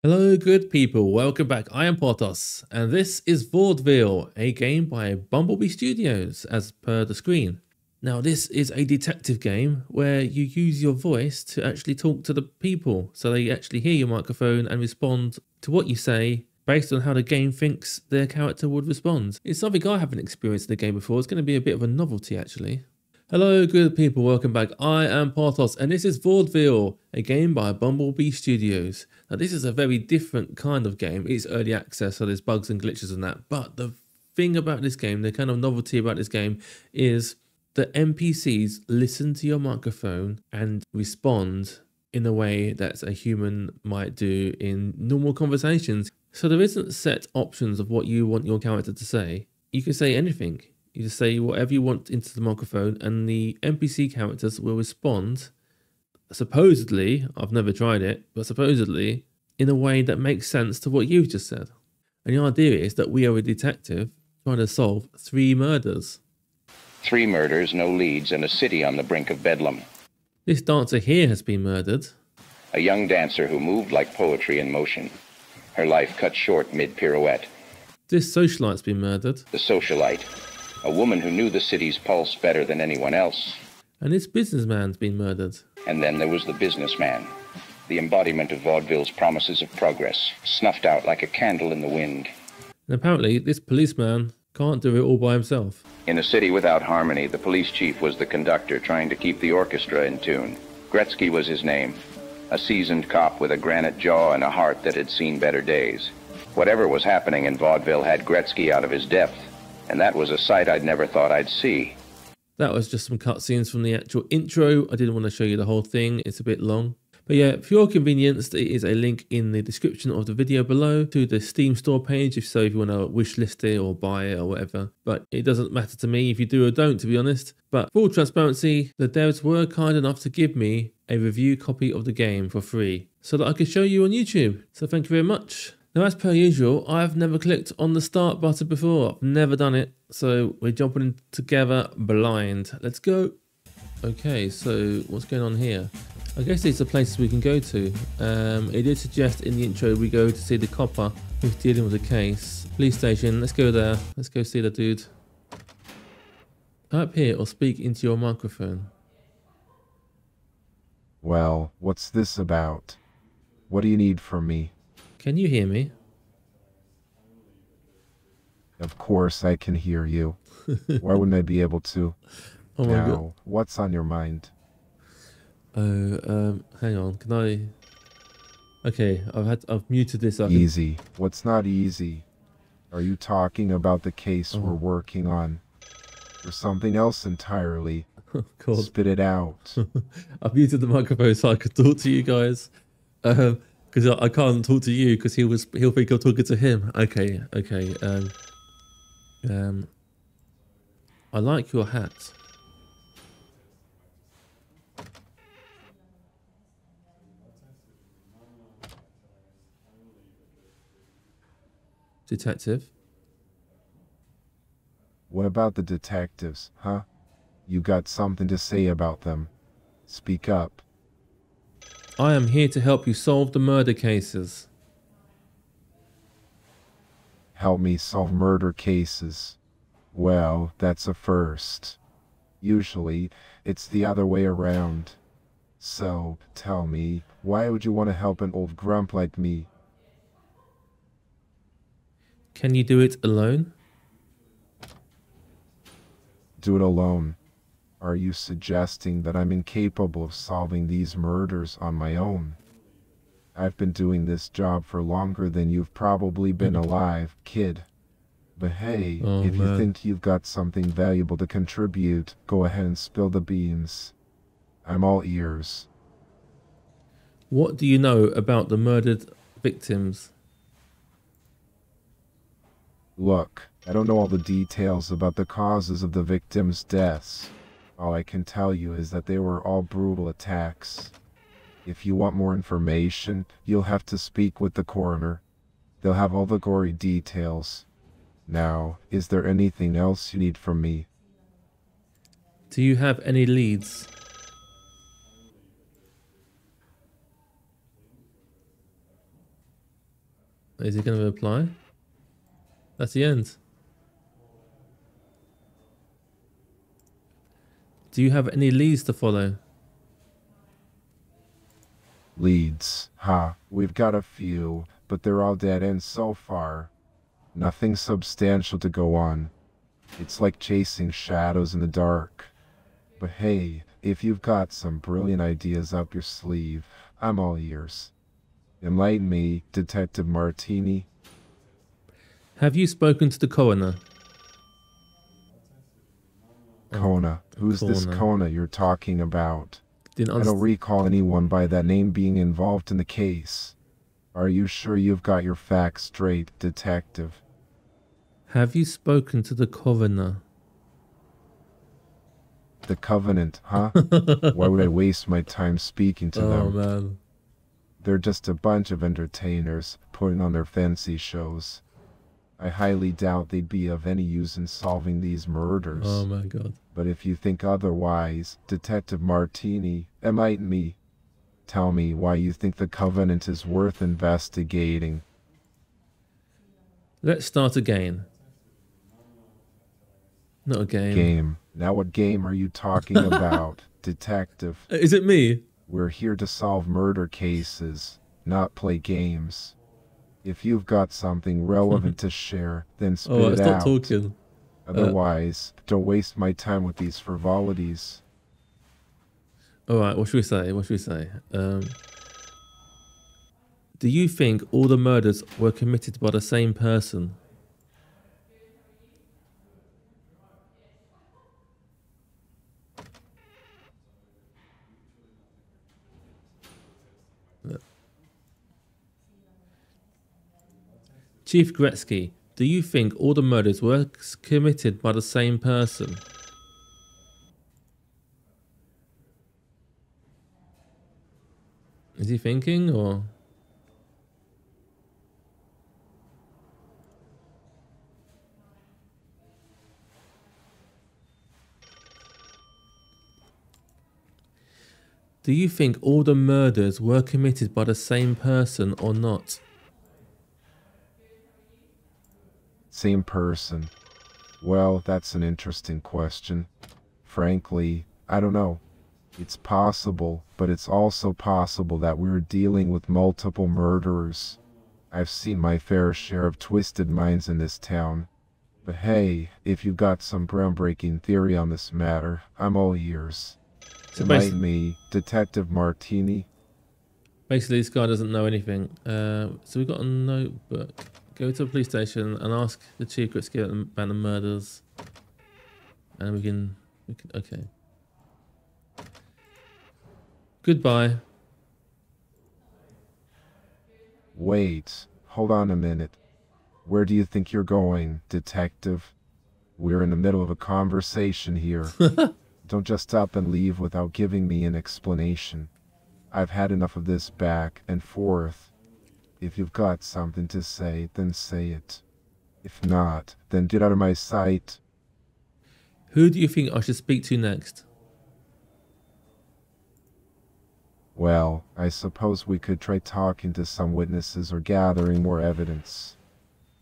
Hello, good people. Welcome back. I am Portos, and this is Vaudeville, a game by Bumblebee Studios, as per the screen. Now, this is a detective game where you use your voice to actually talk to the people, so they actually hear your microphone and respond to what you say based on how the game thinks their character would respond. It's something I haven't experienced in the game before. It's going to be a bit of a novelty, actually. Hello, good people. Welcome back. I am Portos, and this is Vaudeville, a game by Bumblebee Studios. Now, this is a very different kind of game. It's early access, so there's bugs and glitches and that. But the thing about this game, the kind of novelty about this game, is the NPCs listen to your microphone and respond in a way that a human might do in normal conversations. So there isn't set options of what you want your character to say. You can say anything. You just say whatever you want into the microphone and the NPC characters will respond, supposedly, I've never tried it, but supposedly, in a way that makes sense to what you've just said. And the idea is that we are a detective trying to solve 3 murders. 3 murders, no leads, and a city on the brink of bedlam. This dancer here has been murdered. A young dancer who moved like poetry in motion. Her life cut short mid-pirouette. This socialite's been murdered. The socialite. A woman who knew the city's pulse better than anyone else. And this businessman's been murdered. And then there was the businessman. The embodiment of vaudeville's promises of progress, snuffed out like a candle in the wind. And apparently this policeman can't do it all by himself. In a city without harmony, the police chief was the conductor trying to keep the orchestra in tune. Gretzky was his name. A seasoned cop with a granite jaw and a heart that had seen better days. Whatever was happening in vaudeville had Gretzky out of his depth. And that was a sight I'd never thought I'd see. That was just some cutscenes from the actual intro. I didn't want to show you the whole thing. It's a bit long. But yeah, for your convenience, there is a link in the description of the video below to the Steam store page, if you want to wish list it or buy it or whatever. But it doesn't matter to me if you do or don't, to be honest. But full transparency, the devs were kind enough to give me a review copy of the game for free so that I could show you on YouTube. So thank you very much. Now, as per usual, I've never clicked on the start button before. I've never done it. So we're jumping in together blind. Let's go. Okay, so what's going on here? I guess these are places we can go to. It did suggest in the intro we go to see the copper who's dealing with the case. Police station, let's go there. Let's go see the dude. Type here or speak into your microphone. Well, what's this about? What do you need from me? Can you hear me? Of course I can hear you. Why wouldn't I be able to? Oh my God. What's on your mind? Oh, hang on. Can I? Okay, I've muted this. Easy. What's not easy? Are you talking about the case we're working on? Or something else entirely? Oh God. Spit it out. I've muted the microphone so I could talk to you guys. Because I can't talk to you because he'll think I'm talking to him. Okay. I like your hat. Detective. What about the detectives, huh? You got something to say about them? Speak up. I am here to help you solve the murder cases. Help me solve murder cases. Well, that's a first. Usually, it's the other way around. So, tell me, why would you want to help an old grump like me? Can you do it alone? Do it alone. Are you suggesting that I'm incapable of solving these murders on my own? I've been doing this job for longer than you've probably been alive, kid. But hey, if you think you've got something valuable to contribute, go ahead and spill the beans. I'm all ears. What do you know about the murdered victims? Look, I don't know all the details about the causes of the victims' deaths. All I can tell you is that they were all brutal attacks. If you want more information, you'll have to speak with the coroner. They'll have all the gory details. Now, is there anything else you need from me? Do you have any leads? Is he going to reply? That's the end. Do you have any leads to follow? Leads, huh? We've got a few, but they're all dead ends so far. Nothing substantial to go on. It's like chasing shadows in the dark. But hey, if you've got some brilliant ideas up your sleeve, I'm all ears. Enlighten me, Detective Martini. Have you spoken to the coroner? Kona. Who's this Kona. Kona you're talking about? Didn't I don't understand. recall anyone by that name being involved in the case. Are you sure you've got your facts straight, Detective? Have you spoken to the coroner? The Covenant, huh? Why would I waste my time speaking to Oh them? man. They're just a bunch of entertainers putting on their fancy shows. I highly doubt they'd be of any use in solving these murders. Oh my god. But if you think otherwise, Detective Martini, enlighten me. Tell me why you think the Covenant is worth investigating. Let's start again. Not a game. Game. Now what game are you talking about, Detective? Is it me? We're here to solve murder cases, not play games. If you've got something relevant to share, then spit Oh, it stop out. talking. Otherwise, don't waste my time with these frivolities. Alright, what should we say? What should we say? Do you think all the murders were committed by the same person? Chief Gretzky, do you think all the murders were committed by the same person? Is he thinking or? Do you think all the murders were committed by the same person or not? Same person. Well, that's an interesting question. Frankly, I don't know. It's possible, but it's also possible that we're dealing with multiple murderers. I've seen my fair share of twisted minds in this town. But hey, if you've got some groundbreaking theory on this matter, I'm all ears. So Enlighten me, Detective Martini. basically this guy doesn't know anything. So we've got a notebook. Go to the police station and ask the Chief Gretzky about the murders. And we can, okay. Goodbye. Wait, hold on a minute. Where do you think you're going, Detective? We're in the middle of a conversation here. Don't just up and leave without giving me an explanation. I've had enough of this back and forth. If you've got something to say, then say it. If not, then get out of my sight. Who do you think I should speak to next? Well, I suppose we could try talking to some witnesses or gathering more evidence.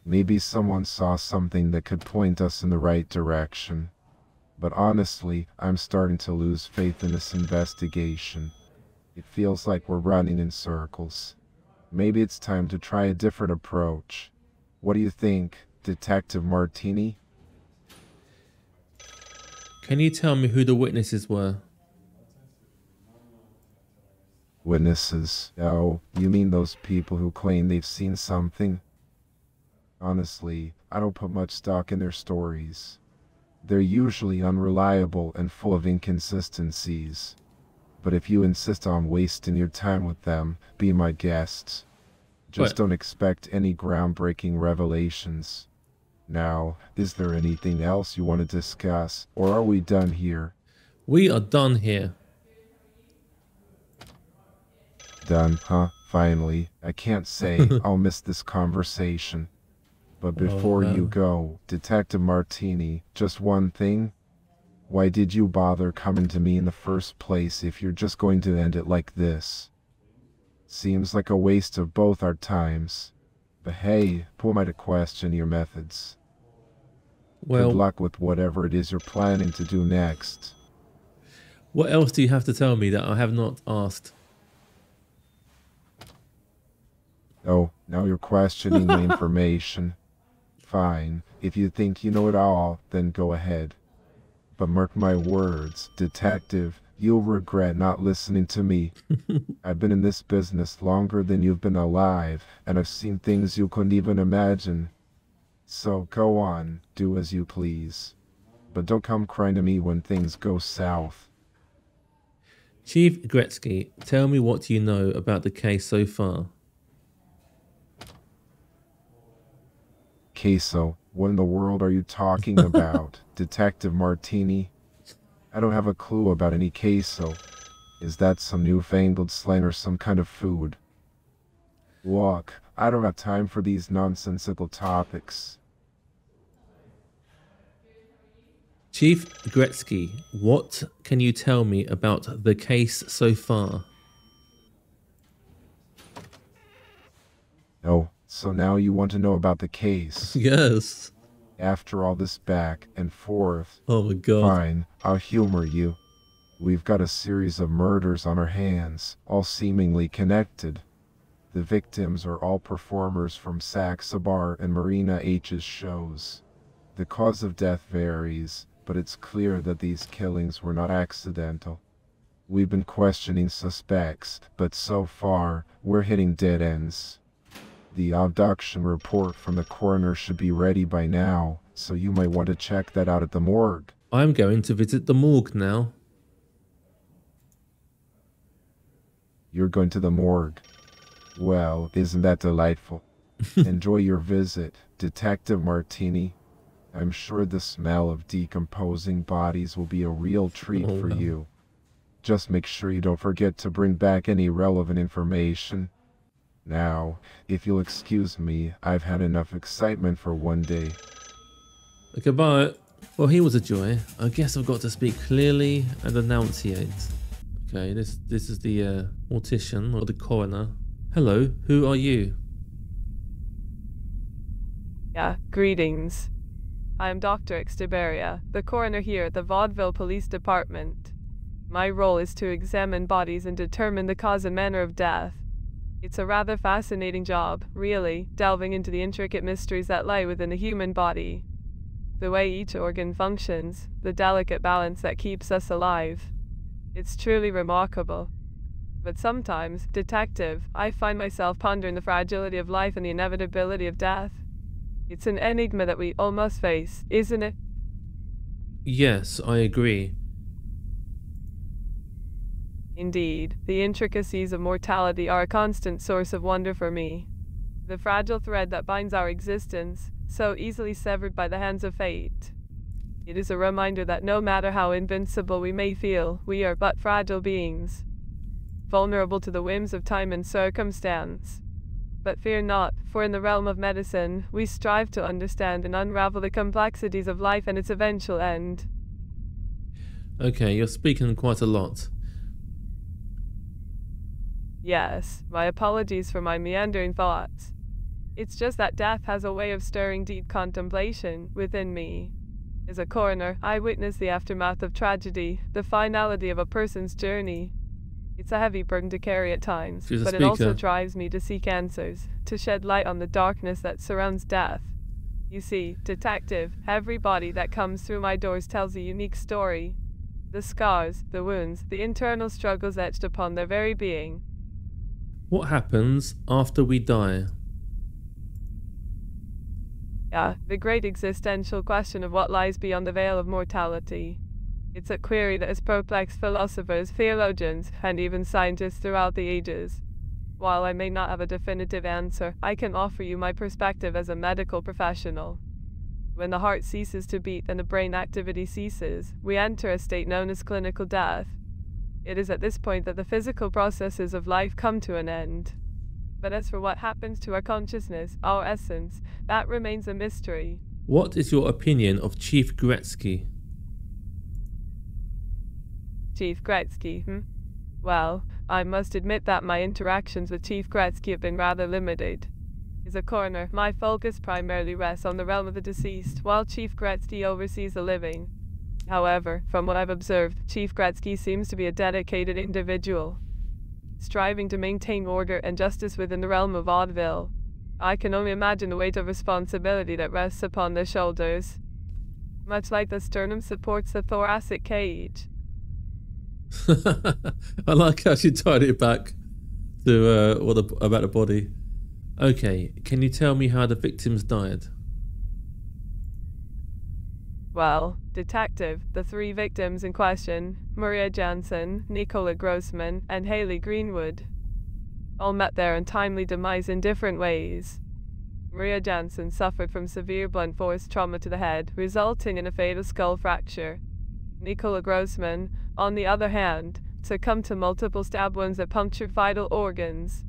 Maybe someone saw something that could point us in the right direction. But honestly, I'm starting to lose faith in this investigation. It feels like we're running in circles. Maybe it's time to try a different approach. What do you think, Detective Martini? Can you tell me who the witnesses were? Witnesses? Oh, you mean those people who claim they've seen something? Honestly, I don't put much stock in their stories. They're usually unreliable and full of inconsistencies. But if you insist on wasting your time with them, be my guest. Just don't expect any groundbreaking revelations. Now, is there anything else you want to discuss, or are we done here? We are done here. Done, huh? Finally. I can't say I'll miss this conversation. But before you go, Detective Martini, just one thing. Why did you bother coming to me in the first place if you're just going to end it like this? Seems like a waste of both our times. But hey, who am I to question your methods? Good Well, luck with whatever it is you're planning to do next. what else do you have to tell me that I have not asked? Oh, now you're questioning my information. Fine, if you think you know it all, then go ahead. But mark my words, detective, you'll regret not listening to me. I've been in this business longer than you've been alive, and I've seen things you couldn't even imagine. So go on, do as you please. But don't come crying to me when things go south. Chief Gretzky, tell me what you know about the case so far. Queso, what in the world are you talking about, Detective Martini? I don't have a clue about any queso. Is that some newfangled slang or some kind of food? Look, I don't have time for these nonsensical topics. Chief Gretzky, what can you tell me about the case so far? Oh, so now you want to know about the case. Yes. After all this back and forth. Oh my god. Fine, I'll humor you. We've got a series of murders on our hands, all seemingly connected. The victims are all performers from Saxa Bar and Marina H's shows. The cause of death varies, but it's clear that these killings were not accidental. We've been questioning suspects, but so far, we're hitting dead ends. The abduction report from the coroner should be ready by now, so you might want to check that out at the morgue. I'm going to visit the morgue now. You're going to the morgue. Well, isn't that delightful? Enjoy your visit, Detective Martini. I'm sure the smell of decomposing bodies will be a real treat for you. Just make sure you don't forget to bring back any relevant information. Now, if you'll excuse me, I've had enough excitement for one day. Goodbye. Well, he was a joy. I guess I've got to speak clearly and enunciate. Okay, this is the mortician or the coroner. Hello, who are you? Yeah, greetings. I am Dr. Extiberia, the coroner here at the Vaudeville Police Department. My role is to examine bodies and determine the cause and manner of death. It's a rather fascinating job, really, delving into the intricate mysteries that lie within the human body. The way each organ functions, the delicate balance that keeps us alive. It's truly remarkable. But sometimes, detective, I find myself pondering the fragility of life and the inevitability of death. It's an enigma that we all must face, isn't it? Yes, I agree. Indeed, the intricacies of mortality are a constant source of wonder for me. The fragile thread that binds our existence, so easily severed by the hands of fate. It is a reminder that no matter how invincible we may feel, we are but fragile beings, vulnerable to the whims of time and circumstance. But fear not, for in the realm of medicine, we strive to understand and unravel the complexities of life and its eventual end. Okay, you're speaking quite a lot. Yes, my apologies for my meandering thoughts. It's just that death has a way of stirring deep contemplation within me. As a coroner, I witness the aftermath of tragedy, the finality of a person's journey. It's a heavy burden to carry at times, but it also drives me to seek answers, to shed light on the darkness that surrounds death. You see, detective, every body that comes through my doors tells a unique story. The scars, the wounds, the internal struggles etched upon their very being. What happens after we die? Yeah, the great existential question of what lies beyond the veil of mortality. It's a query that has perplexed philosophers, theologians, and even scientists throughout the ages. While I may not have a definitive answer, I can offer you my perspective as a medical professional. When the heart ceases to beat and the brain activity ceases, we enter a state known as clinical death. It is at this point that the physical processes of life come to an end. But as for what happens to our consciousness, our essence, that remains a mystery. What is your opinion of Chief Gretzky? Chief Gretzky, Well, I must admit that my interactions with Chief Gretzky have been rather limited. As a coroner, my focus primarily rests on the realm of the deceased, while Chief Gretzky oversees the living. However, from what I've observed, Chief Gretzky seems to be a dedicated individual, striving to maintain order and justice within the realm of Vaudeville. I can only imagine the weight of responsibility that rests upon their shoulders, much like the sternum supports the thoracic cage. I like how she tied it back to about the body. Okay, can you tell me how the victims died? Well, detective, the three victims in question, Maria Jansen, Nicola Grossman, and Haley Greenwood, all met their untimely demise in different ways. Maria Jansen suffered from severe blunt force trauma to the head, resulting in a fatal skull fracture. Nicola Grossman, on the other hand, succumbed to multiple stab wounds that punctured vital organs,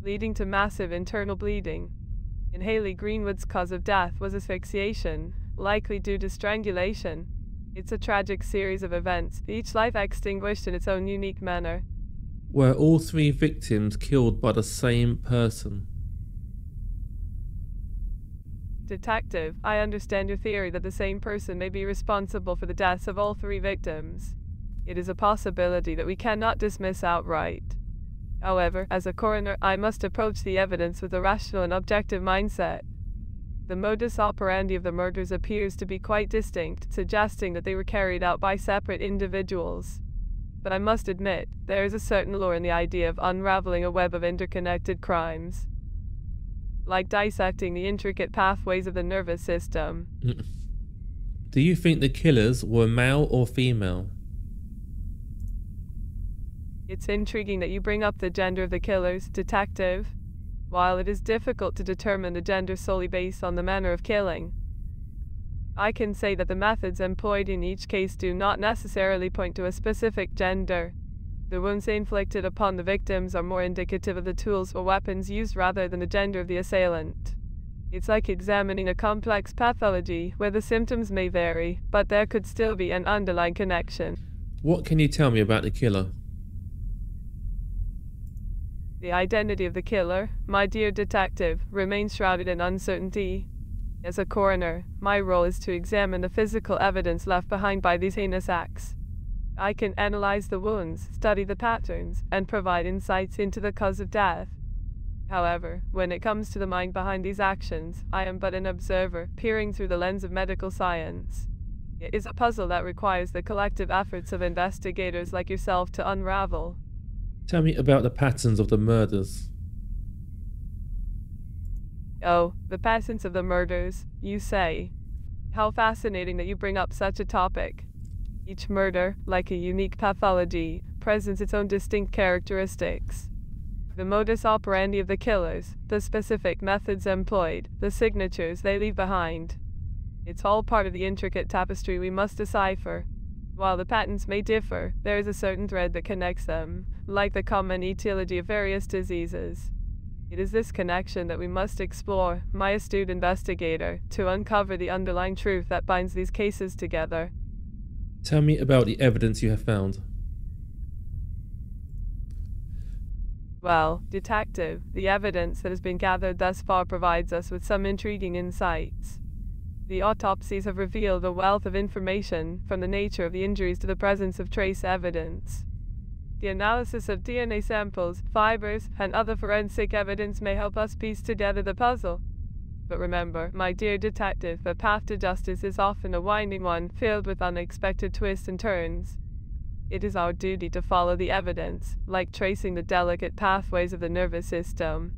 leading to massive internal bleeding. And Haley Greenwood's cause of death was asphyxiation, likely due to strangulation. It's a tragic series of events, each life extinguished in its own unique manner. Were all three victims killed by the same person? Detective, I understand your theory that the same person may be responsible for the deaths of all three victims. It is a possibility that we cannot dismiss outright. However, as a coroner, I must approach the evidence with a rational and objective mindset. The modus operandi of the murders appears to be quite distinct, suggesting that they were carried out by separate individuals. But I must admit, there is a certain lure in the idea of unraveling a web of interconnected crimes, like dissecting the intricate pathways of the nervous system. Do you think the killers were male or female? It's intriguing that you bring up the gender of the killers, detective. While it is difficult to determine the gender solely based on the manner of killing, I can say that the methods employed in each case do not necessarily point to a specific gender. The wounds inflicted upon the victims are more indicative of the tools or weapons used rather than the gender of the assailant. It's like examining a complex pathology where the symptoms may vary, but there could still be an underlying connection. What can you tell me about the killer? The identity of the killer, my dear detective, remains shrouded in uncertainty. As a coroner, my role is to examine the physical evidence left behind by these heinous acts. I can analyze the wounds, study the patterns, and provide insights into the cause of death. However, when it comes to the mind behind these actions, I am but an observer, peering through the lens of medical science. It is a puzzle that requires the collective efforts of investigators like yourself to unravel. Tell me about the patterns of the murders. Oh, the patterns of the murders, you say. How fascinating that you bring up such a topic. Each murder, like a unique pathology, presents its own distinct characteristics. The modus operandi of the killers, the specific methods employed, the signatures they leave behind. It's all part of the intricate tapestry we must decipher. While the patterns may differ, there is a certain thread that connects them, like the common etiology of various diseases. It is this connection that we must explore, my astute investigator, to uncover the underlying truth that binds these cases together. Tell me about the evidence you have found. Well, detective, the evidence that has been gathered thus far provides us with some intriguing insights. The autopsies have revealed a wealth of information, from the nature of the injuries to the presence of trace evidence. The analysis of DNA samples, fibers, and other forensic evidence may help us piece together the puzzle. But remember, my dear detective, the path to justice is often a winding one, filled with unexpected twists and turns. It is our duty to follow the evidence, like tracing the delicate pathways of the nervous system,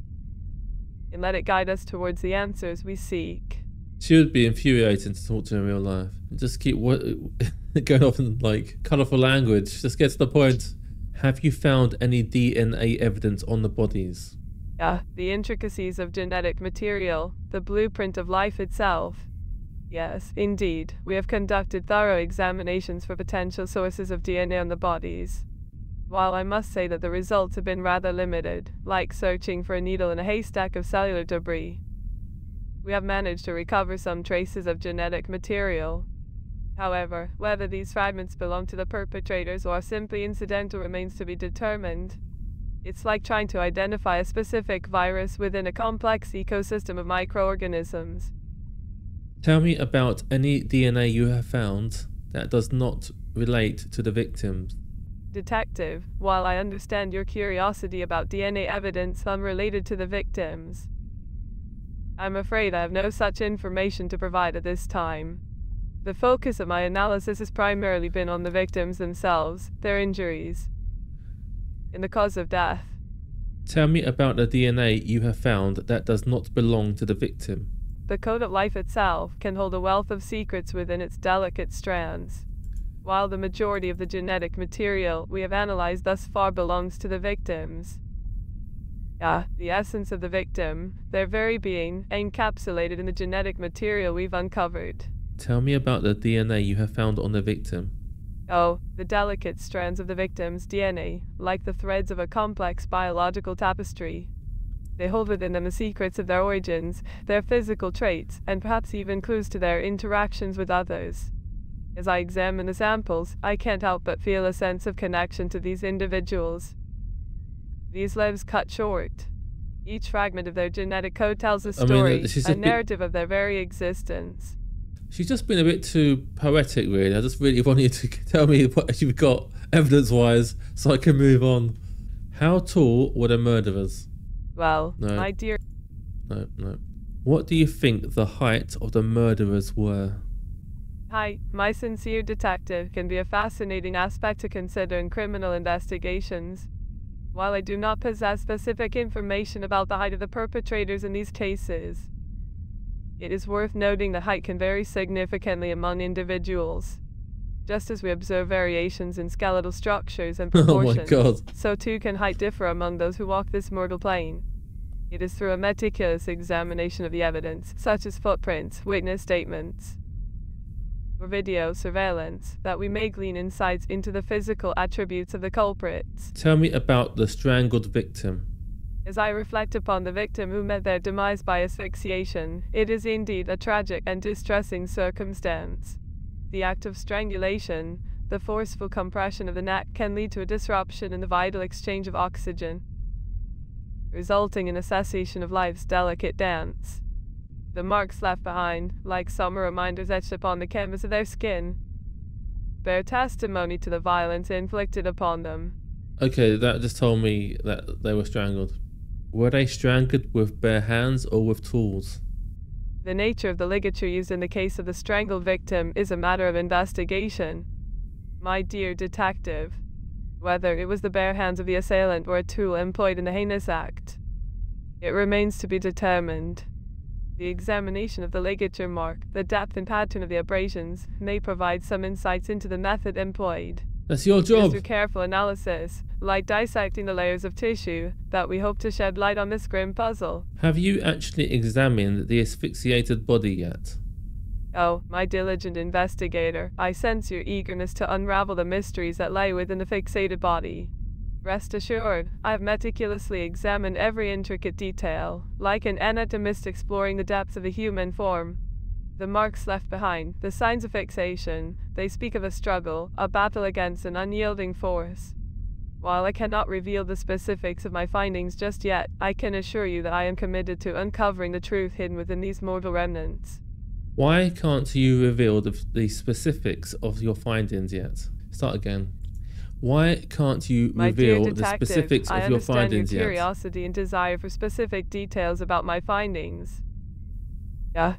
and let it guide us towards the answers we seek. She would be infuriating to talk to in real life. Just keep going off in like colourful language. Just get to the point. Have you found any DNA evidence on the bodies? Yeah, the intricacies of genetic material, the blueprint of life itself. Yes, indeed, we have conducted thorough examinations for potential sources of DNA on the bodies. While I must say that the results have been rather limited, like searching for a needle in a haystack of cellular debris, we have managed to recover some traces of genetic material. However, whether these fragments belong to the perpetrators or are simply incidental remains to be determined. It's like trying to identify a specific virus within a complex ecosystem of microorganisms. Tell me about any DNA you have found that does not relate to the victims. Detective, while I understand your curiosity about DNA evidence unrelated to the victims, I'm afraid I have no such information to provide at this time. The focus of my analysis has primarily been on the victims themselves, their injuries, and the cause of death. Tell me about the DNA you have found that does not belong to the victim. The code of life itself can hold a wealth of secrets within its delicate strands. While the majority of the genetic material we have analyzed thus far belongs to the victims, the essence of the victim, their very being, encapsulated in the genetic material we've uncovered. Tell me about the DNA you have found on the victim. Oh, the delicate strands of the victim's DNA, like the threads of a complex biological tapestry. They hold within them the secrets of their origins, their physical traits, and perhaps even clues to their interactions with others. As I examine the samples, I can't help but feel a sense of connection to these individuals. These lives cut short. Each fragment of their genetic code tells a story, a narrative of their very existence. She's just been a bit too poetic, really. I just really want you to tell me what you've got evidence-wise so I can move on. How tall were the murderers? Well, No. my dear... No. What do you think the height of the murderers were? Hi, my sincere detective can be a fascinating aspect to consider in criminal investigations. While I do not possess specific information about the height of the perpetrators in these cases, it is worth noting that height can vary significantly among individuals. Just as we observe variations in skeletal structures and proportions, Oh my God. so too can height differ among those who walk this mortal plane. It is through a meticulous examination of the evidence, such as footprints, witness statements, or video surveillance, that we may glean insights into the physical attributes of the culprits. Tell me about the strangled victim. As I reflect upon the victim who met their demise by asphyxiation, it is indeed a tragic and distressing circumstance. The act of strangulation, the forceful compression of the neck, can lead to a disruption in the vital exchange of oxygen, resulting in a cessation of life's delicate dance. The marks left behind, like summer reminders etched upon the canvas of their skin, bear testimony to the violence inflicted upon them. Okay, that just told me that they were strangled. Were they strangled with bare hands or with tools? The nature of the ligature used in the case of the strangled victim is a matter of investigation. My dear detective, whether it was the bare hands of the assailant or a tool employed in the heinous act, it remains to be determined. The examination of the ligature mark, the depth and pattern of the abrasions, may provide some insights into the method employed. That's your It is job. through careful analysis, like dissecting the layers of tissue, that we hope to shed light on this grim puzzle. Have you actually examined the asphyxiated body yet? Oh, my diligent investigator, I sense your eagerness to unravel the mysteries that lie within the fixated body. Rest assured, I have meticulously examined every intricate detail, like an anatomist exploring the depths of the human form. The marks left behind, the signs of fixation, they speak of a struggle, a battle against an unyielding force. While I cannot reveal the specifics of my findings just yet, I can assure you that I am committed to uncovering the truth hidden within these mortal remnants. Why can't you reveal the specifics of your findings yet? Start again. Why can't you My dear reveal the detective, specifics I of your understand findings your yet? curiosity and desire for specific details about my findings.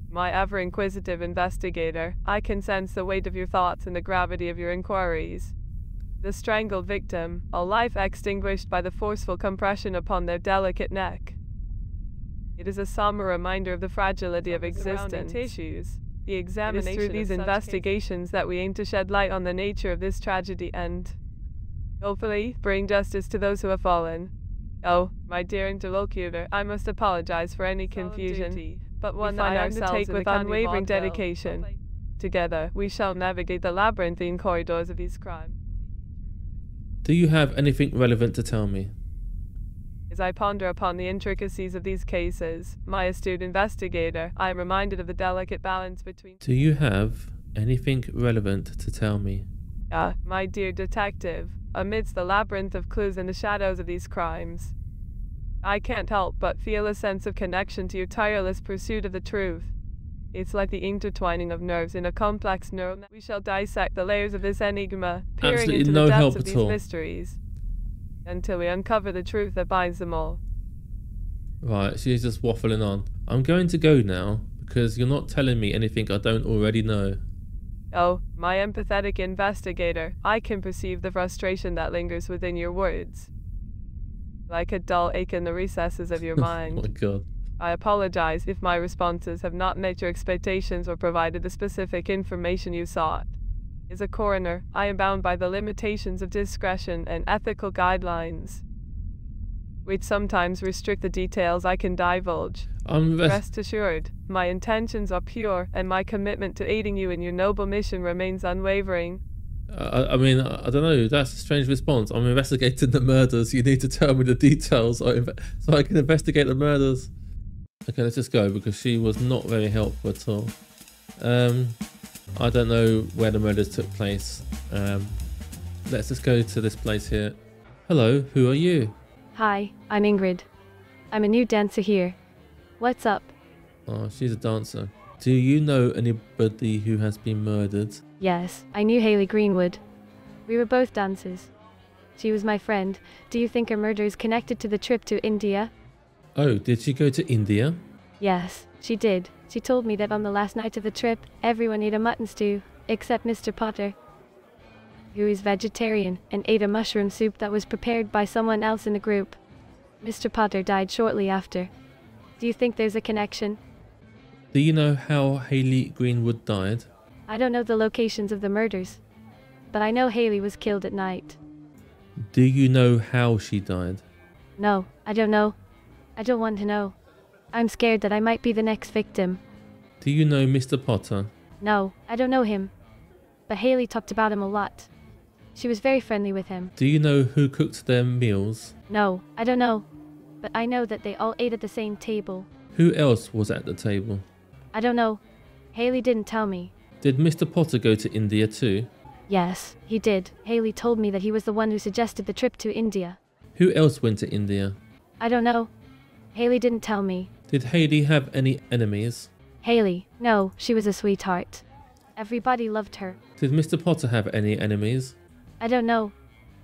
My ever-inquisitive investigator, I can sense the weight of your thoughts and the gravity of your inquiries. The strangled victim, a life extinguished by the forceful compression upon their delicate neck. It is a somber reminder of the fragility of existence. Tissues. The examination it is through these investigations that we aim to shed light on the nature of this tragedy and, hopefully, bring justice to those who have fallen. Oh, my dear interlocutor, I must apologize for any confusion, but one that I undertake with unwavering dedication. Together, we shall navigate the labyrinthine corridors of these crimes. Do you have anything relevant to tell me? As I ponder upon the intricacies of these cases, my astute investigator, I am reminded of the delicate balance between... Do you have anything relevant to tell me? My dear detective, amidst the labyrinth of clues and the shadows of these crimes, I can't help but feel a sense of connection to your tireless pursuit of the truth. It's like the intertwining of nerves in a complex neural network. We shall dissect the layers of this enigma, peering Absolutely into no the depths help of at these all. mysteries, until we uncover the truth that binds them all. Right, she's just waffling on. I'm going to go now because you're not telling me anything I don't already know. Oh, my empathetic investigator, I can perceive the frustration that lingers within your words, like a dull ache in the recesses of your Oh mind. my god. I apologize if my responses have not met your expectations or provided the specific information you sought. As a coroner, I am bound by the limitations of discretion and ethical guidelines, which sometimes restrict the details I can divulge. Rest assured, my intentions are pure and my commitment to aiding you in your noble mission remains unwavering. I mean, I don't know. That's a strange response. I'm investigating the murders. You need to tell me the details so I can investigate the murders. Okay, let's just go because she was not very helpful at all. I don't know where the murders took place. Let's just go to this place here. Hello, who are you? Hi, I'm Ingrid. I'm a new dancer here. What's up? Oh, she's a dancer. Do you know anybody who has been murdered? Yes, I knew Haley Greenwood. We were both dancers. She was my friend. Do you think her murder is connected to the trip to India? Oh, did she go to India? Yes, she did. She told me that on the last night of the trip, everyone ate a mutton stew, except Mr. Potter, who is vegetarian, and ate a mushroom soup that was prepared by someone else in the group. Mr. Potter died shortly after. Do you think there's a connection? Do you know how Haley Greenwood died? I don't know the locations of the murders, but I know Haley was killed at night. Do you know how she died? No, I don't know. I don't want to know. I'm scared that I might be the next victim. Do you know Mr. Potter? No, I don't know him. But Haley talked about him a lot. She was very friendly with him. Do you know who cooked their meals? No, I don't know. But I know that they all ate at the same table. Who else was at the table? I don't know. Haley didn't tell me. Did Mr. Potter go to India too? Yes, he did. Haley told me that he was the one who suggested the trip to India. Who else went to India? I don't know. Haley didn't tell me. Did Haley have any enemies? Haley, no, she was a sweetheart. Everybody loved her. Did Mr. Potter have any enemies? I don't know.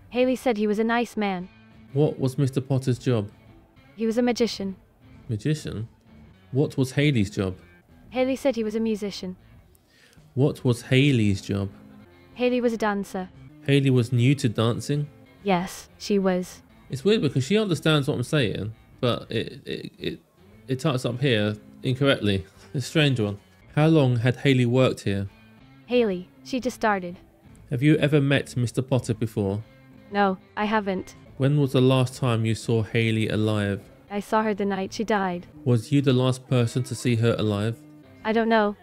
Haley said he was a nice man. What was Mr. Potter's job? He was a magician. Magician? What was Haley's job? Haley said he was a musician. What was Haley's job? Haley was a dancer. Haley was new to dancing? Yes, she was. It's weird because she understands what I'm saying, but it types up here incorrectly. It's a strange one. How long had Haley worked here? Haley, she just started. Have you ever met Mr. Potter before? No, I haven't. When was the last time you saw Haley alive? I saw her the night she died. Was you the last person to see her alive? I don't know.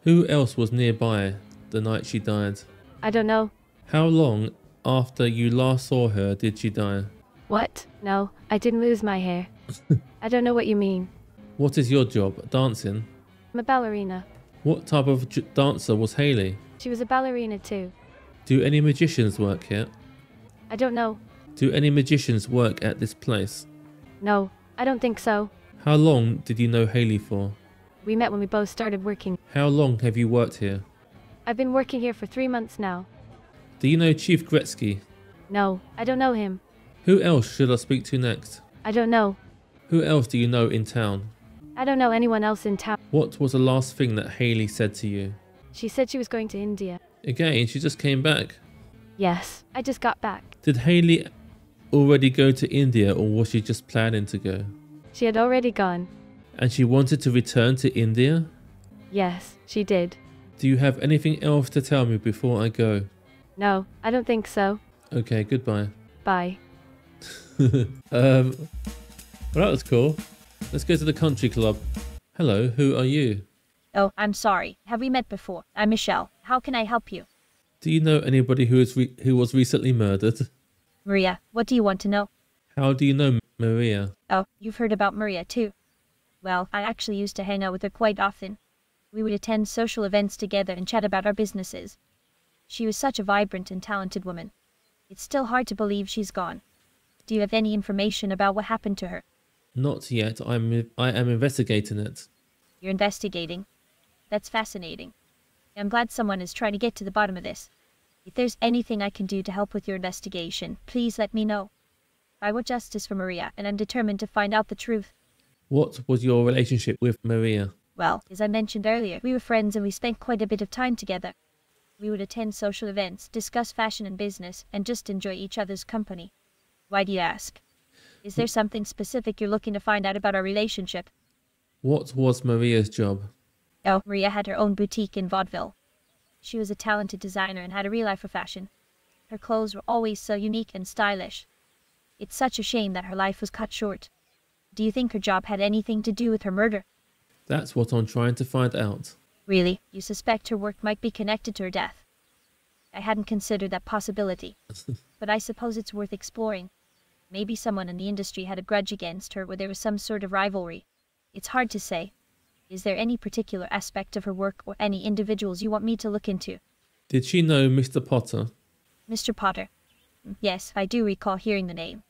Who else was nearby the night she died? I don't know. How long after you last saw her did she die? What? No, I didn't lose my hair. I don't know what you mean. What is your job? Dancing? I'm a ballerina. What type of dancer was Haley? She was a ballerina too. Do any magicians work here? I don't know. Do any magicians work at this place? No, I don't think so. How long did you know Haley for? We met when we both started working. How long have you worked here? I've been working here for 3 months now. Do you know Chief Gretzky? No, I don't know him. Who else should I speak to next? I don't know. Who else do you know in town? I don't know anyone else in town. What was the last thing that Haley said to you? She said she was going to India. Again, she just came back. Yes, I just got back. Did Haley already go to India or was she just planning to go? She had already gone. And she wanted to return to India? Yes, she did. Do you have anything else to tell me before I go? No, I don't think so. Okay, goodbye. Bye. Well, that was cool. Let's go to the country club. Hello, who are you? Oh, I'm sorry. Have we met before? I'm Michelle. How can I help you? Do you know anybody who was recently murdered? Maria, what do you want to know? How do you know Maria? Oh, you've heard about Maria too. Well, I actually used to hang out with her quite often. We would attend social events together and chat about our businesses. She was such a vibrant and talented woman. It's still hard to believe she's gone. Do you have any information about what happened to her? Not yet. I am investigating it. You're investigating? That's fascinating. I'm glad someone is trying to get to the bottom of this. If there's anything I can do to help with your investigation, please let me know. I want justice for Maria, and I'm determined to find out the truth. What was your relationship with Maria? Well, as I mentioned earlier, we were friends and we spent quite a bit of time together. We would attend social events, discuss fashion and business, and just enjoy each other's company. Why do you ask? Is there something specific you're looking to find out about our relationship? What was Maria's job? Oh, Maria had her own boutique in Vaudeville. She was a talented designer and had a real eye for fashion. Her clothes were always so unique and stylish. It's such a shame that her life was cut short. Do you think her job had anything to do with her murder? That's what I'm trying to find out. Really? You suspect her work might be connected to her death? I hadn't considered that possibility, but I suppose it's worth exploring. Maybe someone in the industry had a grudge against her, or there was some sort of rivalry. It's hard to say. Is there any particular aspect of her work or any individuals you want me to look into? Did she know Mr. Potter? Mr. Potter? Yes, I do recall hearing the name.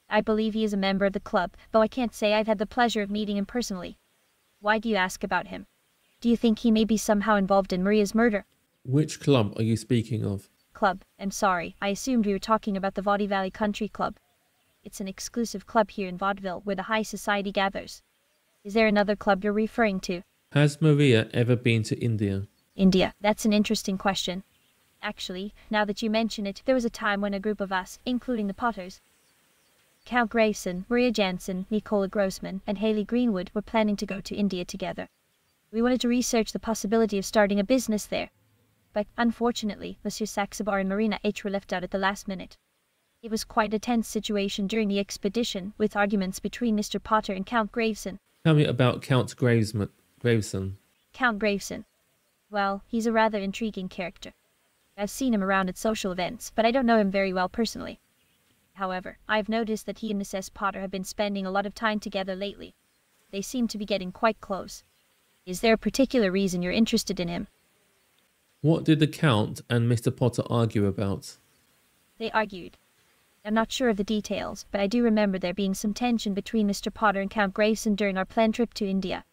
I believe he is a member of the club, though I can't say I've had the pleasure of meeting him personally. Why do you ask about him? Do you think he may be somehow involved in Maria's murder? Which club are you speaking of? Club. I'm sorry. I assumed we were talking about the Vaudeville Country Club. It's an exclusive club here in Vaudeville where the high society gathers. Is there another club you're referring to? Has Maria ever been to India? India. That's an interesting question. Actually, now that you mention it, there was a time when a group of us, including the Potters, Count Grayson, Maria Jansen, Nicola Grossman, and Haley Greenwood were planning to go to India together. We wanted to research the possibility of starting a business there. But unfortunately, Monsieur Saxabar and Marina H. were left out at the last minute. It was quite a tense situation during the expedition, with arguments between Mr. Potter and Count Graveson. Tell me about Count Graveson. Count Graveson. Well, he's a rather intriguing character. I've seen him around at social events, but I don't know him very well personally. However, I've noticed that he and Mrs. Potter have been spending a lot of time together lately. They seem to be getting quite close. Is there a particular reason you're interested in him? What did the Count and Mr. Potter argue about? They argued. I'm not sure of the details, but I do remember there being some tension between Mr. Potter and Count Grayson during our planned trip to India.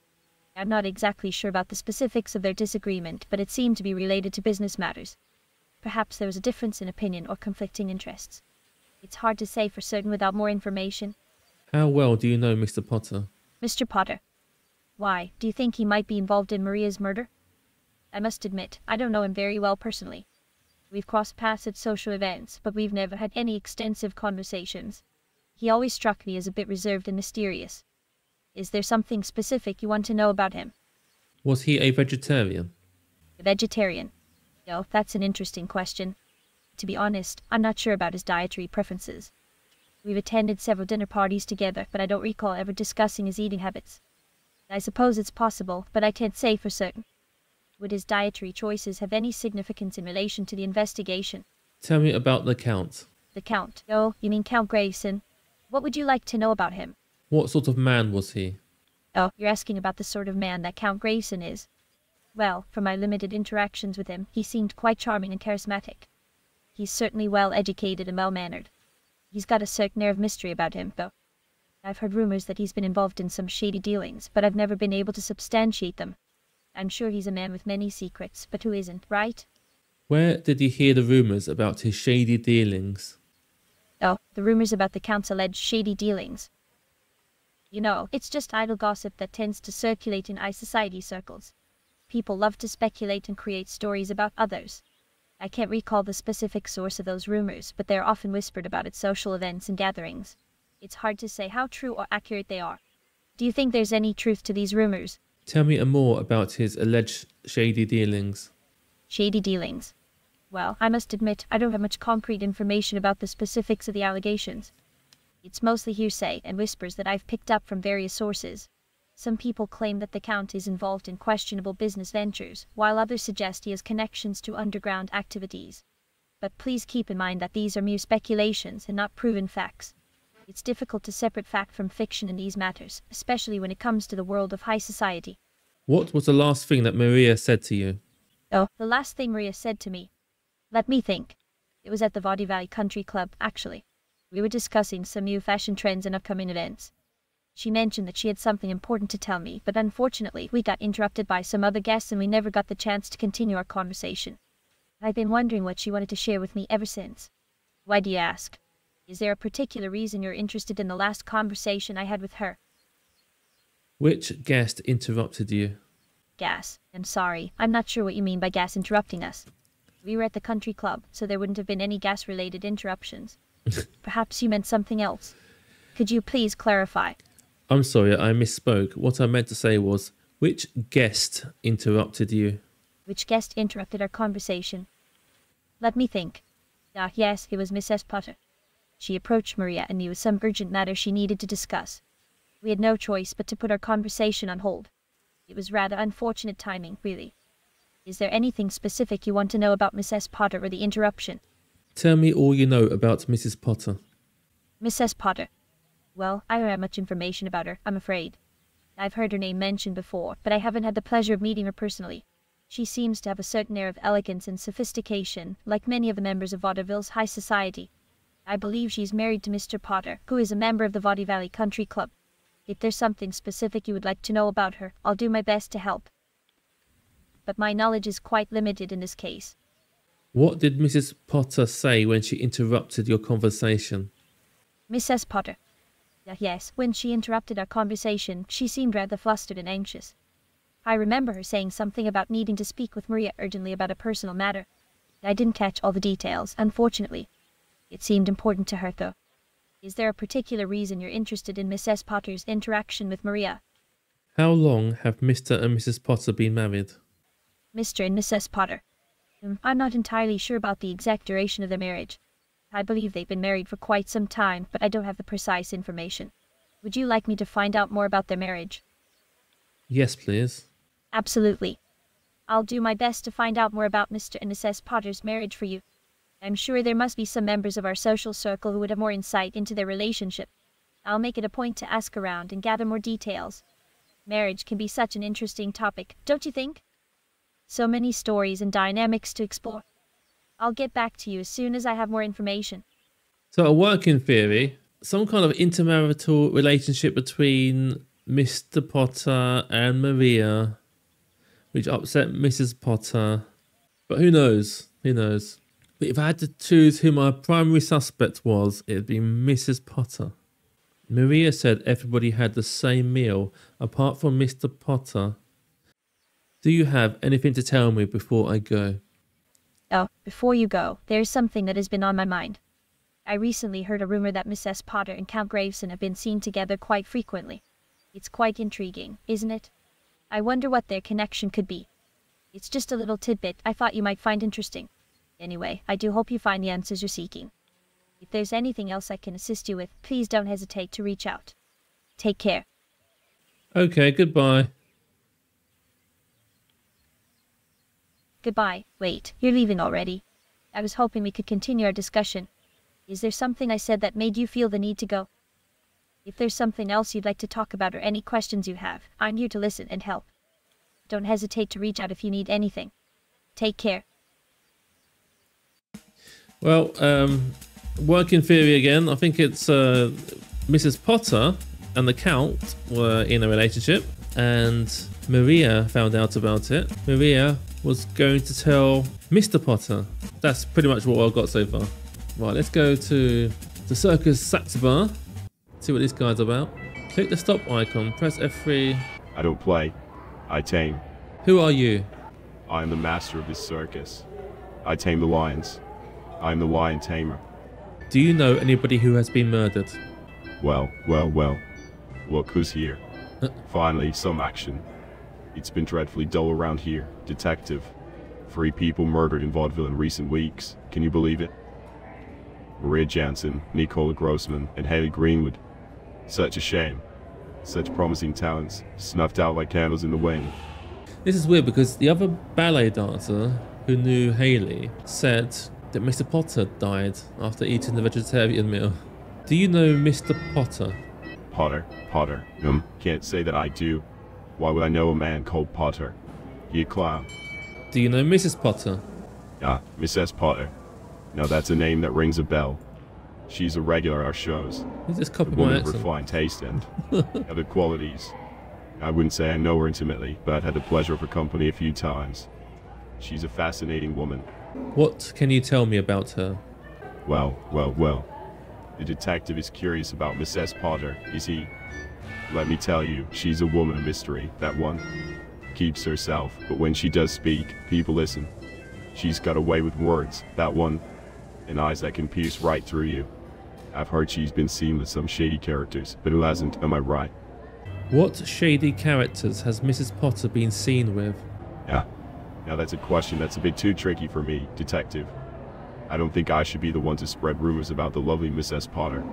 I'm not exactly sure about the specifics of their disagreement, but it seemed to be related to business matters. Perhaps there was a difference in opinion or conflicting interests. It's hard to say for certain without more information. How well do you know Mr. Potter? Mr. Potter. Why, do you think he might be involved in Maria's murder? I must admit, I don't know him very well personally. We've crossed paths at social events, but we've never had any extensive conversations. He always struck me as a bit reserved and mysterious. Is there something specific you want to know about him? Was he a vegetarian? A vegetarian? No, that's an interesting question. To be honest, I'm not sure about his dietary preferences. We've attended several dinner parties together, but I don't recall ever discussing his eating habits. I suppose it's possible, but I can't say for certain. Would his dietary choices have any significance in relation to the investigation? Tell me about the Count. The Count? Oh, you mean Count Grayson? What would you like to know about him? What sort of man was he? Oh, you're asking about the sort of man that Count Grayson is. Well, from my limited interactions with him, he seemed quite charming and charismatic. He's certainly well-educated and well-mannered. He's got a certain air of mystery about him, though. I've heard rumors that he's been involved in some shady dealings, but I've never been able to substantiate them. I'm sure he's a man with many secrets, but who isn't, right? Where did you hear the rumors about his shady dealings? Oh, the rumors about the Count's alleged shady dealings. You know, it's just idle gossip that tends to circulate in high society circles. People love to speculate and create stories about others. I can't recall the specific source of those rumors, but they're often whispered about at social events and gatherings. It's hard to say how true or accurate they are. Do you think there's any truth to these rumors? Tell me more about his alleged shady dealings. Shady dealings? Well, I must admit, I don't have much concrete information about the specifics of the allegations. It's mostly hearsay and whispers that I've picked up from various sources. Some people claim that the Count is involved in questionable business ventures, while others suggest he has connections to underground activities. But please keep in mind that these are mere speculations and not proven facts. It's difficult to separate fact from fiction in these matters, especially when it comes to the world of high society. What was the last thing that Maria said to you? Oh, the last thing Maria said to me? Let me think. It was at the Vaudeville Country Club, actually. We were discussing some new fashion trends and upcoming events. She mentioned that she had something important to tell me, but unfortunately we got interrupted by some other guests and we never got the chance to continue our conversation. I've been wondering what she wanted to share with me ever since. Why do you ask? Is there a particular reason you're interested in the last conversation I had with her? Which guest interrupted you? Gas. I'm sorry, I'm not sure what you mean by gas interrupting us. We were at the country club, so there wouldn't have been any gas-related interruptions. Perhaps you meant something else. Could you please clarify? I'm sorry, I misspoke. What I meant to say was, which guest interrupted you? Which guest interrupted our conversation? Let me think. Yes, it was Mrs. Potter. She approached Maria and knew of some urgent matter she needed to discuss. We had no choice but to put our conversation on hold. It was rather unfortunate timing, really. Is there anything specific you want to know about Mrs. Potter or the interruption? Tell me all you know about Mrs. Potter. Mrs. Potter. Well, I don't have much information about her, I'm afraid. I've heard her name mentioned before, but I haven't had the pleasure of meeting her personally. She seems to have a certain air of elegance and sophistication, like many of the members of Vaudeville's high society. I believe she's married to Mr. Potter, who is a member of the Vaudeville Country Club. If there's something specific you would like to know about her, I'll do my best to help. But my knowledge is quite limited in this case. What did Mrs. Potter say when she interrupted your conversation? Mrs. Potter. Yes, when she interrupted our conversation, she seemed rather flustered and anxious. I remember her saying something about needing to speak with Maria urgently about a personal matter. I didn't catch all the details, unfortunately. It seemed important to her, though. Is there a particular reason you're interested in Mrs. Potter's interaction with Maria? How long have Mr. and Mrs. Potter been married? Mr. and Mrs. Potter. I'm not entirely sure about the exact duration of their marriage. I believe they've been married for quite some time, but I don't have the precise information. Would you like me to find out more about their marriage? Yes, please. Absolutely. I'll do my best to find out more about Mr. and Mrs. Potter's marriage for you. I'm sure there must be some members of our social circle who would have more insight into their relationship. I'll make it a point to ask around and gather more details. Marriage can be such an interesting topic, don't you think? So many stories and dynamics to explore. I'll get back to you as soon as I have more information. So a working theory, some kind of intermarital relationship between Mr. Potter and Maria, which upset Mrs. Potter. But who knows? Who knows? But if I had to choose who my primary suspect was, it'd be Mrs. Potter. Maria said everybody had the same meal, apart from Mr. Potter. Do you have anything to tell me before I go? Oh, before you go, there's something that has been on my mind. I recently heard a rumor that Mrs. Potter and Count Graveson have been seen together quite frequently. It's quite intriguing, isn't it? I wonder what their connection could be. It's just a little tidbit I thought you might find interesting. Anyway, I do hope you find the answers you're seeking. If there's anything else I can assist you with, please don't hesitate to reach out. Take care. Okay, goodbye. Goodbye. Wait, you're leaving already. I was hoping we could continue our discussion. Is there something I said that made you feel the need to go? If there's something else you'd like to talk about or any questions you have, I'm here to listen and help. Don't hesitate to reach out if you need anything. Take care. Well, working theory again. I think it's Mrs. Potter and the Count were in a relationship and Maria found out about it. Maria was going to tell Mr. Potter. That's pretty much what I've got so far. Right, let's go to the Circus Sax Bar. See what this guy's about. Click the stop icon, press F3. I don't play, I tame. Who are you? I am the master of this circus. I tame the lions. I am the lion tamer. Do you know anybody who has been murdered? Well. Look who's here. Finally, some action. It's been dreadfully dull around here, detective. 3 people murdered in Vaudeville in recent weeks. Can you believe it? Maria Jansen, Nicola Grossman, and Haley Greenwood. Such a shame. Such promising talents, snuffed out like candles in the wind. This is weird because the other ballet dancer who knew Haley said that Mr. Potter died after eating the vegetarian meal. Do you know Mr. Potter? Potter. Can't say that I do. Why would I know a man called Potter? He a clown. Do you know Mrs. Potter? Ah, Mrs. Potter. Now that's a name that rings a bell. She's a regular at our shows. You just A copied my woman of accent. refined taste and other qualities. I wouldn't say I know her intimately, but I've had the pleasure of her company a few times. She's a fascinating woman. What can you tell me about her? Well. The detective is curious about Mrs. Potter, is he? Let me tell you, she's a woman of mystery, that one. Keeps herself, but when she does speak, people listen. She's got a way with words, that one. And eyes that can pierce right through you. I've heard she's been seen with some shady characters, but who hasn't, am I right? What shady characters has Mrs. Potter been seen with? Yeah. Now that's a question that's a bit too tricky for me, detective. I don't think I should be the one to spread rumors about the lovely Mrs. Potter.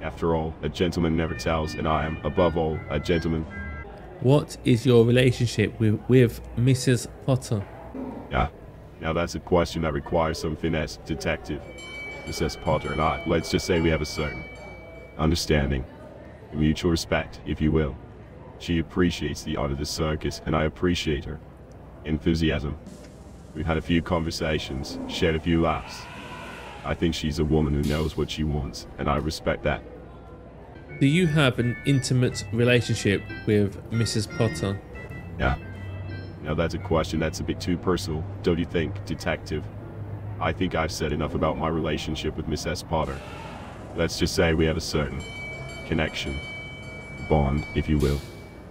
After all, a gentleman never tells, and I am, above all, a gentleman. What is your relationship with Mrs. Potter? Yeah. Now that's a question that requires some finesse, detective. Mrs. Potter and I, let's just say we have a certain understanding, a mutual respect, if you will. She appreciates the art of the circus, and I appreciate her enthusiasm. We've had a few conversations, shared a few laughs. I think she's a woman who knows what she wants, and I respect that. Do you have an intimate relationship with Mrs. Potter? Yeah. Now that's a question that's a bit too personal, don't you think, detective? I think I've said enough about my relationship with Mrs. Potter. Let's just say we have a certain connection, bond, if you will,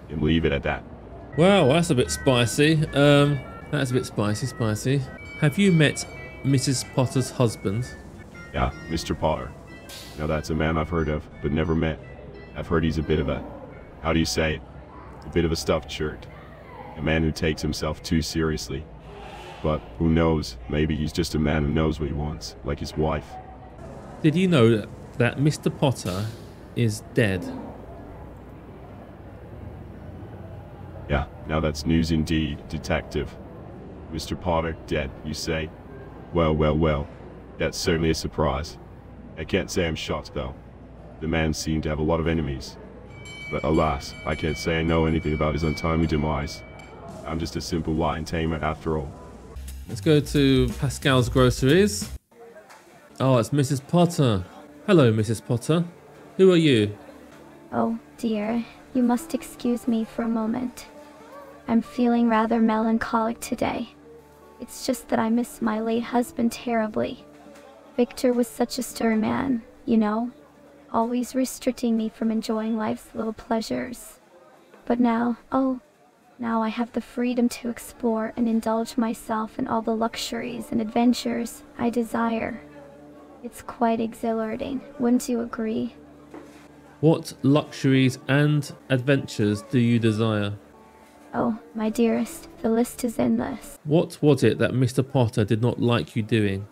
and leave it at that. Wow, that's a bit spicy. That's a bit spicy. Have you met Mrs. Potter's husband? Yeah, Mr. Potter. Now that's a man I've heard of, but never met. I've heard he's a bit of a, how do you say it? A bit of a stuffed shirt. A man who takes himself too seriously. But who knows, maybe he's just a man who knows what he wants, like his wife. Did you know that Mr. Potter is dead? Yeah, now that's news indeed, detective. Mr. Potter, dead, you say? Well. That's certainly a surprise. I can't say I'm shocked, though. The man seemed to have a lot of enemies. But alas, I can't say I know anything about his untimely demise. I'm just a simple lion tamer after all. Let's go to Pascal's Groceries. Oh, it's Mrs. Potter. Hello, Mrs. Potter. Who are you? Oh, dear. You must excuse me for a moment. I'm feeling rather melancholic today. It's just that I miss my late husband terribly. Victor was such a stern man, you know, always restricting me from enjoying life's little pleasures. But now, now I have the freedom to explore and indulge myself in all the luxuries and adventures I desire. It's quite exhilarating, wouldn't you agree? What luxuries and adventures do you desire? Oh, my dearest, the list is endless. What was it that Mr. Potter did not like you doing?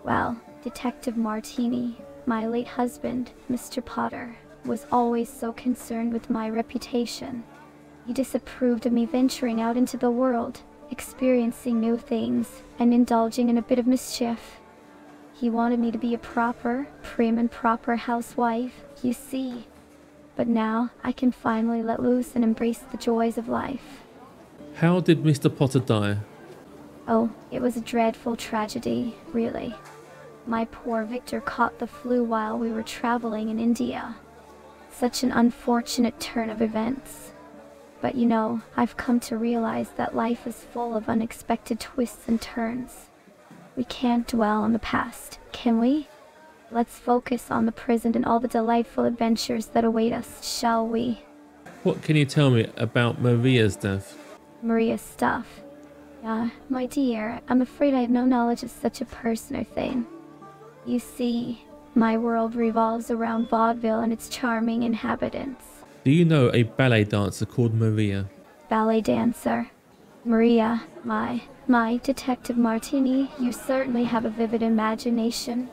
Well, Detective Martini, my late husband, Mr. Potter, was always so concerned with my reputation. He disapproved of me venturing out into the world, experiencing new things, and indulging in a bit of mischief. He wanted me to be a proper, prim and proper housewife, you see. But now I can finally let loose and embrace the joys of life. How did Mr. Potter die? Oh, it was a dreadful tragedy, really. My poor Victor caught the flu while we were traveling in India. Such an unfortunate turn of events. But you know, I've come to realize that life is full of unexpected twists and turns. We can't dwell on the past, can we? Let's focus on the present and all the delightful adventures that await us, shall we? What can you tell me about Maria's death? Maria's stuff. My dear, I'm afraid I have no knowledge of such a person or thing. You see, my world revolves around Vaudeville and its charming inhabitants. Do you know a ballet dancer called Maria? Ballet dancer. Maria, my Detective Martini, you certainly have a vivid imagination.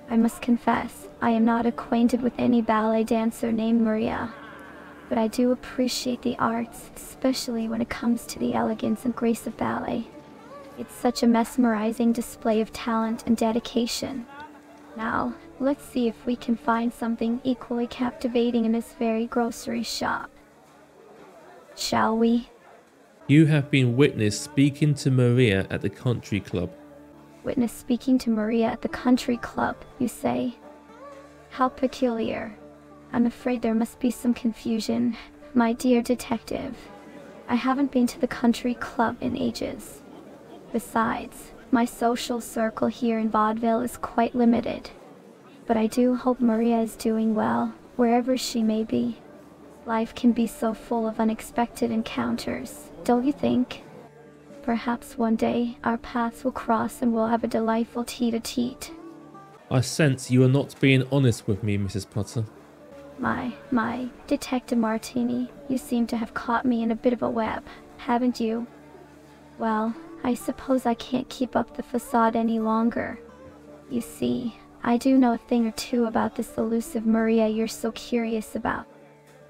I must confess, I am not acquainted with any ballet dancer named Maria. But I do appreciate the arts, especially when it comes to the elegance and grace of ballet. It's such a mesmerizing display of talent and dedication. Now, let's see if we can find something equally captivating in this very grocery shop. Shall we? You have been witnessed speaking to Maria at the country club. Witness speaking to Maria at the country club, you say? How peculiar. I'm afraid there must be some confusion, my dear detective. I haven't been to the country club in ages. Besides, my social circle here in Vaudeville is quite limited. But I do hope Maria is doing well, wherever she may be. Life can be so full of unexpected encounters, don't you think? Perhaps one day our paths will cross and we'll have a delightful tete-a-tete. I sense you are not being honest with me, Mrs. Potter. My, Detective Martini, you seem to have caught me in a bit of a web, haven't you? Well, I suppose I can't keep up the facade any longer. You see, I do know a thing or two about this elusive Maria you're so curious about,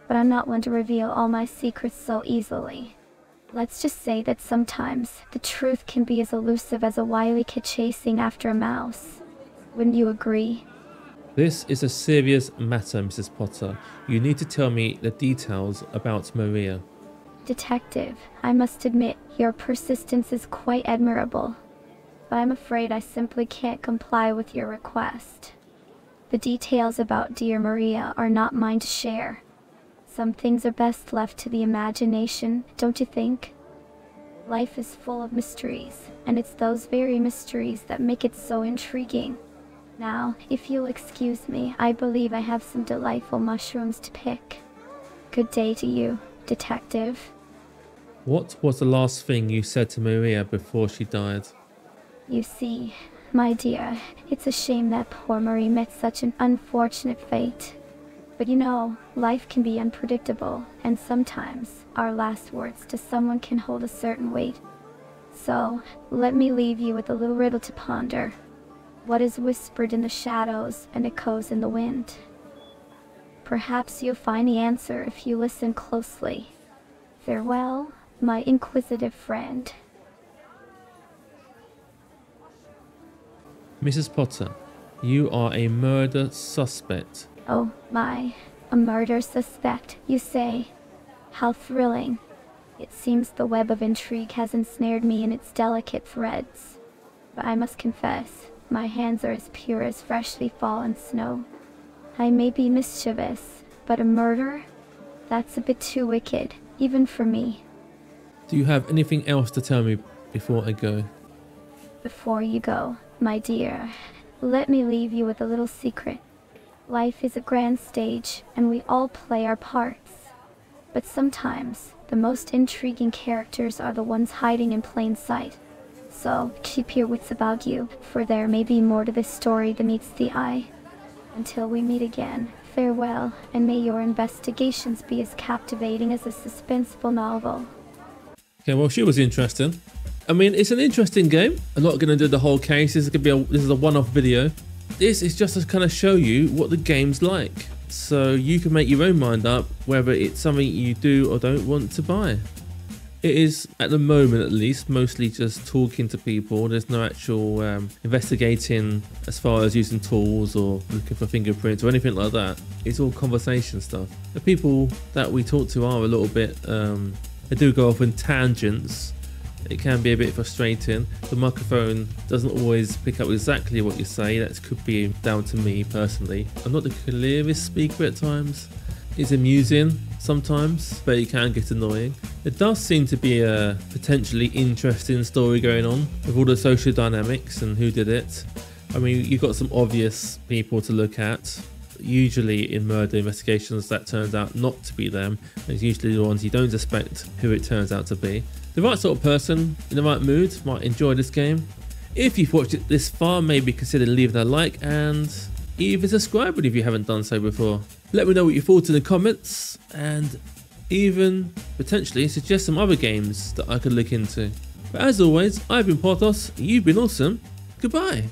but I'm not one to reveal all my secrets so easily. Let's just say that sometimes the truth can be as elusive as a wily kid chasing after a mouse. Wouldn't you agree? This is a serious matter, Mrs. Potter. You need to tell me the details about Maria. Detective, I must admit, your persistence is quite admirable. But I'm afraid I simply can't comply with your request. The details about dear Maria are not mine to share. Some things are best left to the imagination, don't you think? Life is full of mysteries, and it's those very mysteries that make it so intriguing. Now, if you'll excuse me, I believe I have some delightful mushrooms to pick. Good day to you, detective. What was the last thing you said to Maria before she died? You see, my dear, it's a shame that poor Marie met such an unfortunate fate. But you know, life can be unpredictable, and sometimes our last words to someone can hold a certain weight. So, let me leave you with a little riddle to ponder. What is whispered in the shadows and echoes in the wind? Perhaps you'll find the answer if you listen closely. Farewell, my inquisitive friend. Mrs. Potter, you are a murder suspect. Oh my, a murder suspect, you say? How thrilling. It seems the web of intrigue has ensnared me in its delicate threads. But I must confess, my hands are as pure as freshly fallen snow. I may be mischievous, but a murder? That's a bit too wicked, even for me. Do you have anything else to tell me before I go? Before you go, my dear, let me leave you with a little secret. Life is a grand stage, and we all play our parts. But sometimes, the most intriguing characters are the ones hiding in plain sight. So, keep your wits about you, for there may be more to this story than meets the eye. Until we meet again, farewell, and may your investigations be as captivating as a suspenseful novel. Okay, well, she was interesting. I mean, it's an interesting game. I'm not going to do the whole case. This is a one-off video. This is just to kind of show you what the game's like, so you can make your own mind up whether it's something you do or don't want to buy. It is, at the moment at least, mostly just talking to people. There's no actual investigating as far as using tools or looking for fingerprints or anything like that. It's all conversation stuff. The people that we talk to are a little bit, they do go off in tangents. It can be a bit frustrating. The microphone doesn't always pick up exactly what you say. That could be down to me personally. I'm not the clearest speaker at times. It's amusing sometimes, but it can get annoying. There does seem to be a potentially interesting story going on with all the social dynamics and who did it. I mean, you've got some obvious people to look at. Usually in murder investigations that turns out not to be them. It's usually the ones you don't suspect who it turns out to be. The right sort of person in the right mood might enjoy this game. If you've watched it this far, maybe consider leaving a like and even subscribing if you haven't done so before. Let me know what you thought in the comments and even potentially suggest some other games that I could look into. But as always, I've been Porthos, you've been awesome, goodbye.